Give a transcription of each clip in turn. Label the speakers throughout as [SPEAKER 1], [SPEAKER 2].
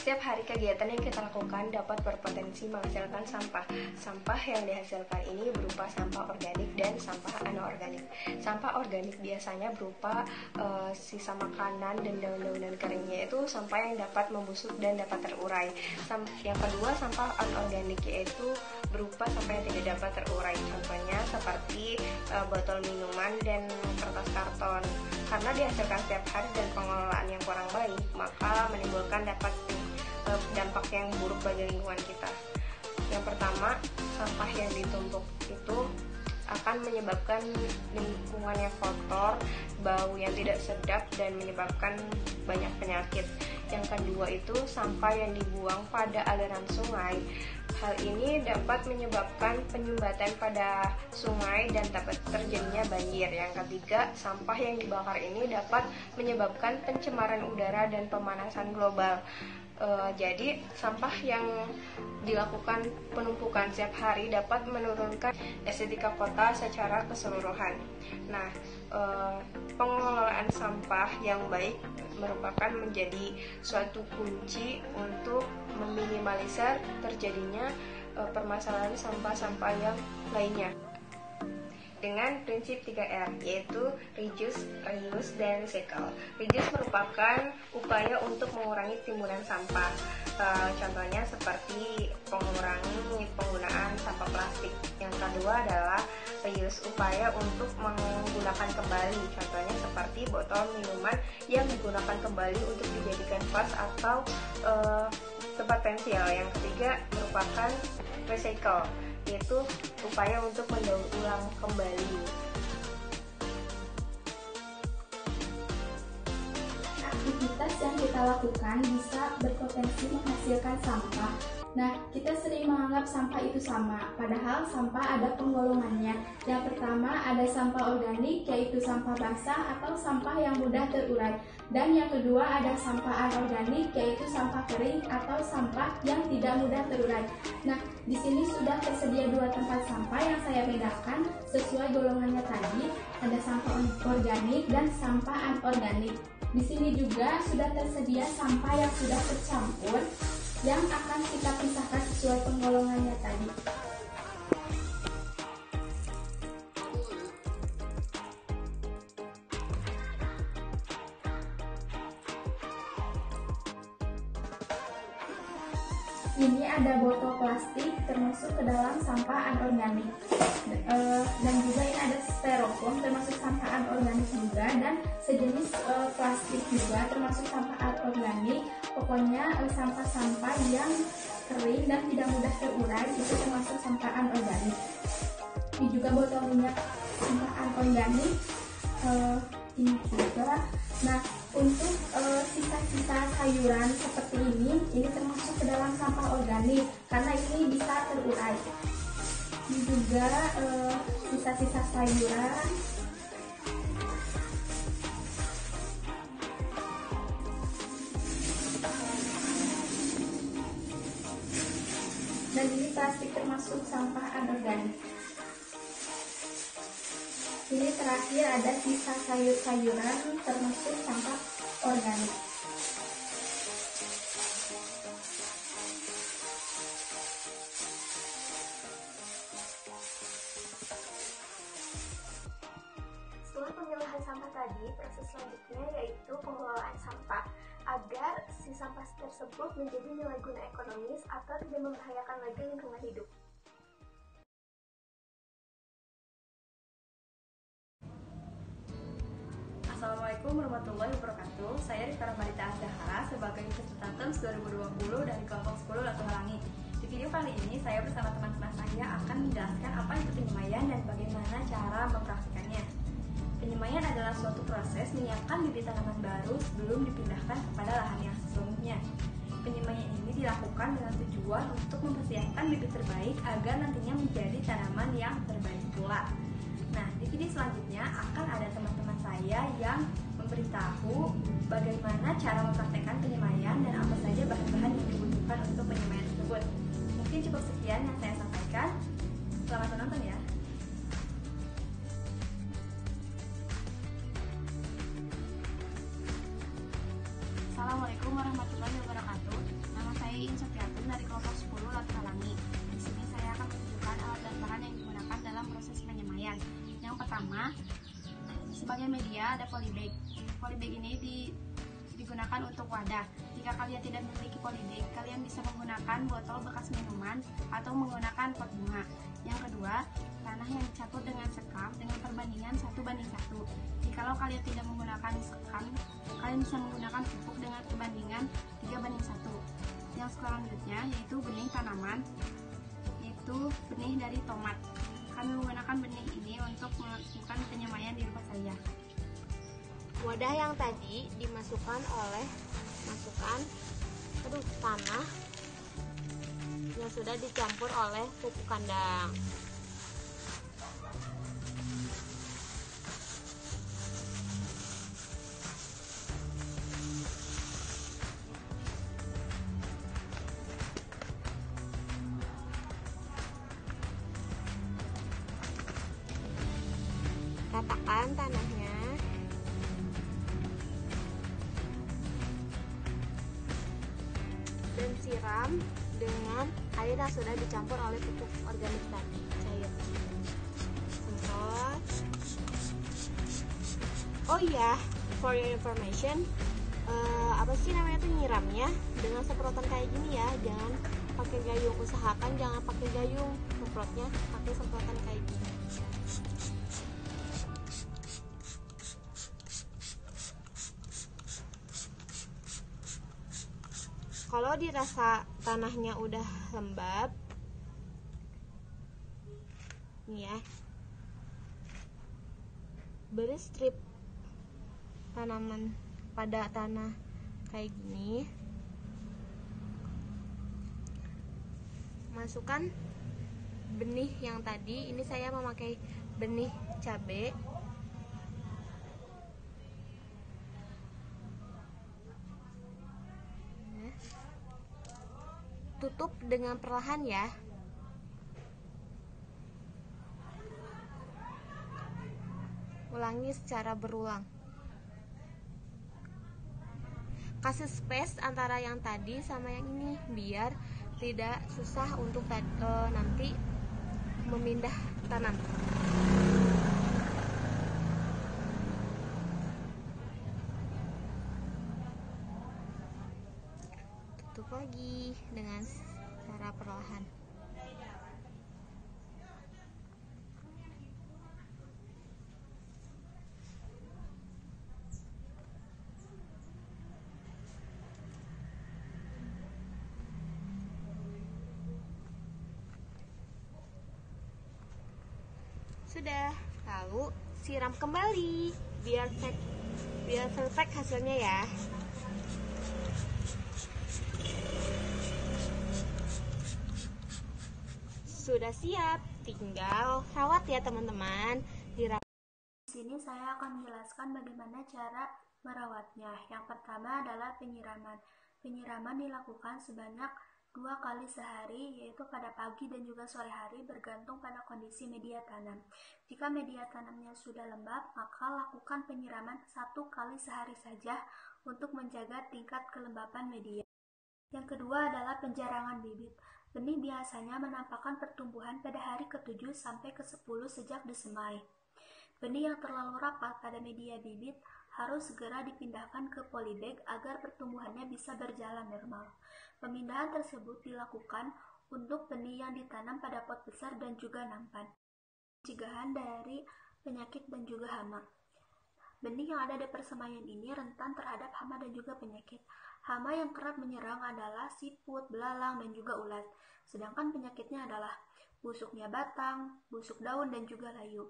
[SPEAKER 1] Setiap hari kegiatan yang kita lakukan dapat berpotensi menghasilkan sampah. Sampah yang dihasilkan ini berupa sampah organik dan sampah anorganik. Sampah organik biasanya berupa sisa makanan dan daun-daunan keringnya, itu sampah yang dapat membusuk dan dapat terurai. Yang kedua, sampah anorganik yaitu berupa sampah yang tidak dapat terurai. Contohnya seperti botol minuman dan kertas karton. Karena dihasilkan setiap hari dan pengelolaan yang kurang baik, maka menimbulkan dampak yang buruk bagi lingkungan kita. Yang pertama, sampah yang ditumpuk itu akan menyebabkan lingkungan yang kotor, bau yang tidak sedap, dan menyebabkan banyak penyakit. Yang kedua itu sampah yang dibuang pada aliran sungai. Hal ini dapat menyebabkan penyumbatan pada sungai dan dapat terjadinya banjir. Yang ketiga, sampah yang dibakar ini dapat menyebabkan pencemaran udara dan pemanasan global. Jadi sampah yang dilakukan penumpukan setiap hari dapat menurunkan estetika kota secara keseluruhan. Nah, pengelolaan sampah yang baik merupakan menjadi suatu kunci untuk meminimalisir terjadinya permasalahan sampah-sampah yang lainnya. Dengan prinsip 3R, yaitu reduce, reuse, dan recycle. Reduce merupakan upaya untuk mengurangi timbunan sampah. Contohnya seperti mengurangi penggunaan sampah plastik. Yang kedua adalah reuse, upaya untuk menggunakan kembali. Contohnya seperti botol minuman yang digunakan kembali untuk dijadikan vas atau tempat pensil. Yang ketiga merupakan recycle, yaitu upaya untuk mendaur ulang kembali.
[SPEAKER 2] Aktivitas yang kita lakukan bisa berpotensi menghasilkan sampah. Nah, kita sering menganggap sampah itu sama, padahal sampah ada penggolongannya. Yang pertama ada sampah organik, yaitu sampah basah atau sampah yang mudah terurai. Dan yang kedua ada sampah anorganik, yaitu sampah kering atau sampah yang tidak mudah terurai. Nah, di sini sudah tersedia dua tempat sampah yang saya bedakan sesuai golongannya tadi. Ada sampah organik dan sampah anorganik. Di sini juga sudah tersedia sampah yang sudah tercampur, yang akan kita pisahkan sesuai penggolongannya tadi. Ini ada botol plastik termasuk ke dalam sampah anorganik, dan juga ini ada styrofoam termasuk sampah anorganik juga, dan sejenis plastik juga termasuk sampah anorganik. Pokoknya sampah-sampah yang kering dan tidak mudah terurai itu termasuk sampah anorganik. Ini juga botol minyak sampah anorganik, ini juga. Nah, untuk sisa-sisa sayuran seperti ini termasuk ke dalam sampah organik karena ini bisa terurai. Ini juga sisa-sisa sayuran. Dan ini plastik termasuk sampah anorganik. Ini terakhir ada sisa sayur-sayuran termasuk sampah organik.
[SPEAKER 3] Setelah pemilahan sampah tadi, proses selanjutnya yaitu pengelolaan sampah agar si sampah tersebut menjadi nilai guna ekonomis atau tidak membahayakan lagi lingkungan hidup.
[SPEAKER 4] Assalamualaikum warahmatullahi wabarakatuh. Saya Rifka Rahmanita Azahara sebagai peserta TEMS 2020 dari kelompok 10 Latu Halangi. Di video kali ini saya bersama teman-teman saya akan menjelaskan apa itu penyemaian dan bagaimana cara mempraktikannya. Penyemaian adalah suatu proses menyiapkan bibit tanaman baru sebelum dipindahkan kepada lahan yang sesungguhnya. Penyemaian ini dilakukan dengan tujuan untuk mempersiapkan bibit terbaik agar nantinya menjadi tanaman yang terbaik pula. Nah, di video selanjutnya akan ada teman-teman saya yang memberitahu bagaimana cara mempraktekkan penyemaian dan apa saja bahan-bahan yang dibutuhkan untuk penyemaian tersebut. Mungkin cukup sekian yang saya sampaikan. Selamat menonton ya.
[SPEAKER 5] Assalamualaikum warahmatullahi wabarakatuh. Nama
[SPEAKER 2] Sebagai media ada polybag. Polybag ini digunakan untuk wadah. Jika kalian tidak memiliki polybag, kalian bisa menggunakan botol bekas minuman atau menggunakan pot bunga. Yang kedua, tanah yang dicampur dengan sekam dengan perbandingan 1:1. Jikalau kalian tidak menggunakan sekam, kalian bisa menggunakan pupuk dengan perbandingan 3:1. Yang selanjutnya yaitu benih tanaman, yaitu benih dari tomat. Kami menggunakan benih ini untuk melakukan penyemaian di rumah saya.
[SPEAKER 5] Wadah yang tadi dimasukkan tanah yang sudah dicampur oleh pupuk kandang. Ratakan tanahnya. Dan siram dengan air yang sudah dicampur oleh pupuk organik tadi, cair. Semprot. Oh iya, for your information, apa sih namanya tuh nyiramnya dengan semprotan kayak gini ya, jangan pakai gayung. Usahakan jangan pakai gayung, semprotnya pakai semprotan kayak gini. Kalau dirasa tanahnya udah lembab, nih ya, beri strip tanaman pada tanah kayak gini. Masukkan benih yang tadi, ini saya memakai benih cabai. Tutup dengan perlahan ya. Ulangi secara berulang. Kasih space antara yang tadi sama yang ini biar tidak susah untuk nanti memindah tanam. Tutup lagi dengan cara perlahan. Sudah, lalu siram kembali biar perfect hasilnya ya. Sudah siap, tinggal rawat ya teman-teman.
[SPEAKER 3] Di sini saya akan menjelaskan bagaimana cara merawatnya. Yang pertama adalah penyiraman. Penyiraman dilakukan sebanyak 2 kali sehari, yaitu pada pagi dan juga sore hari, bergantung pada kondisi media tanam. Jika media tanamnya sudah lembab, maka lakukan penyiraman 1 kali sehari saja untuk menjaga tingkat kelembapan media. Yang kedua adalah penjarangan bibit. Benih biasanya menampakkan pertumbuhan pada hari ke-7 sampai ke-10 sejak disemai. Benih yang terlalu rapat pada media bibit harus segera dipindahkan ke polybag agar pertumbuhannya bisa berjalan normal. Pemindahan tersebut dilakukan untuk benih yang ditanam pada pot besar dan juga nampan. Pencegahan dari penyakit dan juga hama. Benih yang ada di persemaian ini rentan terhadap hama dan juga penyakit. Hama yang kerap menyerang adalah siput, belalang, dan juga ulat. Sedangkan penyakitnya adalah busuknya batang, busuk daun, dan juga layu.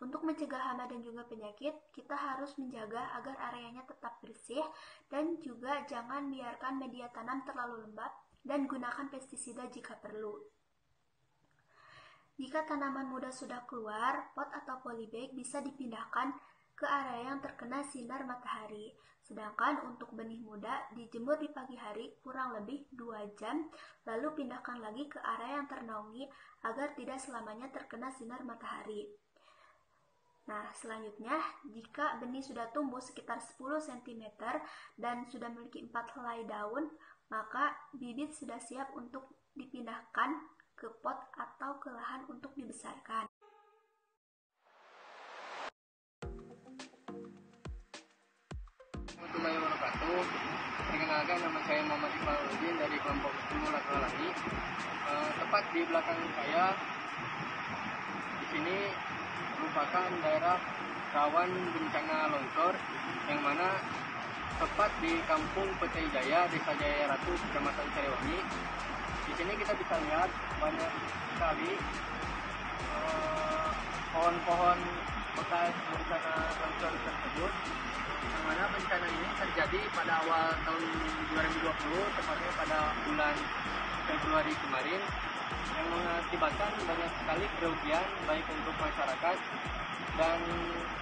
[SPEAKER 3] Untuk mencegah hama dan juga penyakit, kita harus menjaga agar areanya tetap bersih dan juga jangan biarkan media tanam terlalu lembab dan gunakan pestisida jika perlu. Jika tanaman muda sudah keluar, pot atau polybag bisa dipindahkan ke area yang terkena sinar matahari. Sedangkan untuk benih muda dijemur di pagi hari kurang lebih 2 jam, lalu pindahkan lagi ke area yang ternaungi agar tidak selamanya terkena sinar matahari. Nah, selanjutnya, jika benih sudah tumbuh sekitar 10 cm dan sudah memiliki 4 helai daun, maka bibit sudah siap untuk dipindahkan ke pot atau ke lahan untuk dibesarkan.
[SPEAKER 6] wabarakatuh. Perkenalkan, nama saya Muhammad Iqbaluddin dari kelompok 10 Latuhalangi. Tepat di belakang saya di sini merupakan daerah rawan bencana longsor, yang mana tepat di Kampung Petai Jaya, Desa Jaya Ratu, Kecamatan Sariwangi. Di sini kita bisa lihat banyak sekali pohon-pohon bekas bencana longsor tersebut, yang mana bencana ini terjadi pada awal tahun 2020, tepatnya pada bulan Februari kemarin, yang mengakibatkan banyak sekali kerugian baik untuk masyarakat dan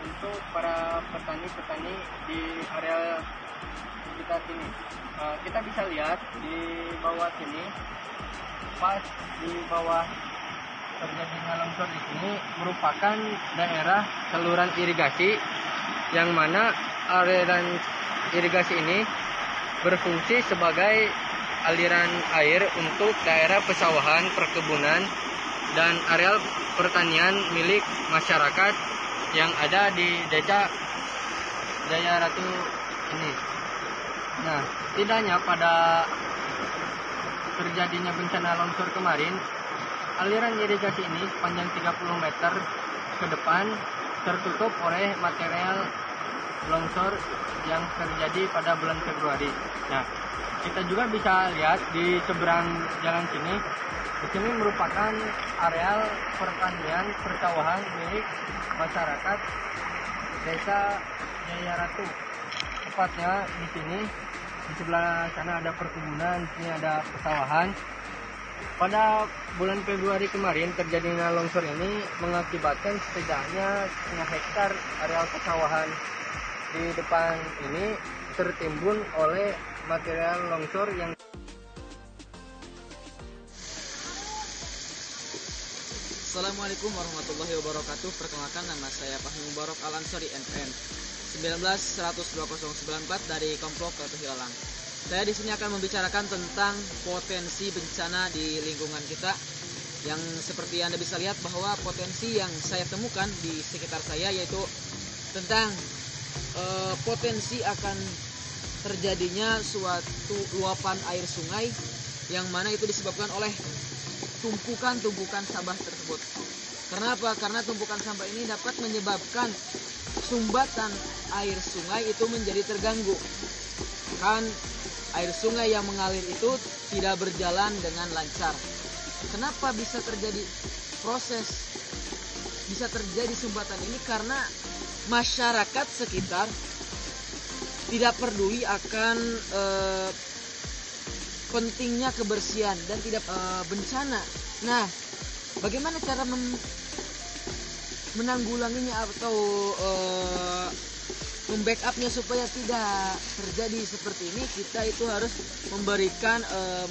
[SPEAKER 6] untuk para petani-petani di area sekitar sini. Kita bisa lihat di bawah sini, pas di bawah terjadinya longsor di sini merupakan daerah saluran irigasi, yang mana aliran irigasi ini berfungsi sebagai aliran air untuk daerah pesawahan, perkebunan, dan areal pertanian milik masyarakat yang ada di Desa Jaya Ratu ini. Nah, tidaknya pada terjadinya bencana longsor kemarin, aliran irigasi ini sepanjang 30 meter ke depan tertutup oleh material longsor yang terjadi pada bulan Februari. Nah, kita juga bisa lihat di seberang jalan sini. Di sini merupakan areal pertanian persawahan milik masyarakat Desa Jaya Ratu. Tepatnya di sini, di sebelah sana ada perkebunan, di sini ada pesawahan. Pada bulan Februari kemarin terjadinya longsor ini mengakibatkan setidaknya setengah hektar areal pesawahan di depan ini tertimbun oleh material longsor yang
[SPEAKER 7] Assalamualaikum warahmatullahi wabarakatuh. Perkenalkan, nama saya Fahmi Mubarak Al-Ansari NPM 19-12094 dari Komplok Ratu Hilalang. Saya di sini akan membicarakan tentang potensi bencana di lingkungan kita, yang seperti Anda bisa lihat bahwa potensi yang saya temukan di sekitar saya yaitu tentang potensi akan terjadinya suatu luapan air sungai, yang mana itu disebabkan oleh tumpukan sampah tersebut. Kenapa? Karena tumpukan sampah ini dapat menyebabkan sumbatan air sungai itu menjadi terganggu. Kan air sungai yang mengalir itu tidak berjalan dengan lancar. Kenapa bisa terjadi sumbatan ini? Karena masyarakat sekitar tidak peduli akan pentingnya kebersihan dan tidak bencana. Nah, bagaimana cara menanggulanginya atau membackupnya supaya tidak terjadi seperti ini? Kita itu harus memberikan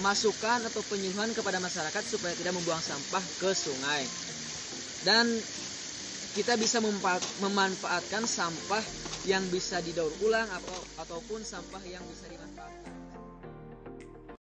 [SPEAKER 7] masukan atau penyuluhan kepada masyarakat supaya tidak membuang sampah ke sungai, dan kita bisa memanfaatkan sampah yang bisa didaur ulang ataupun sampah yang bisa dimanfaatkan.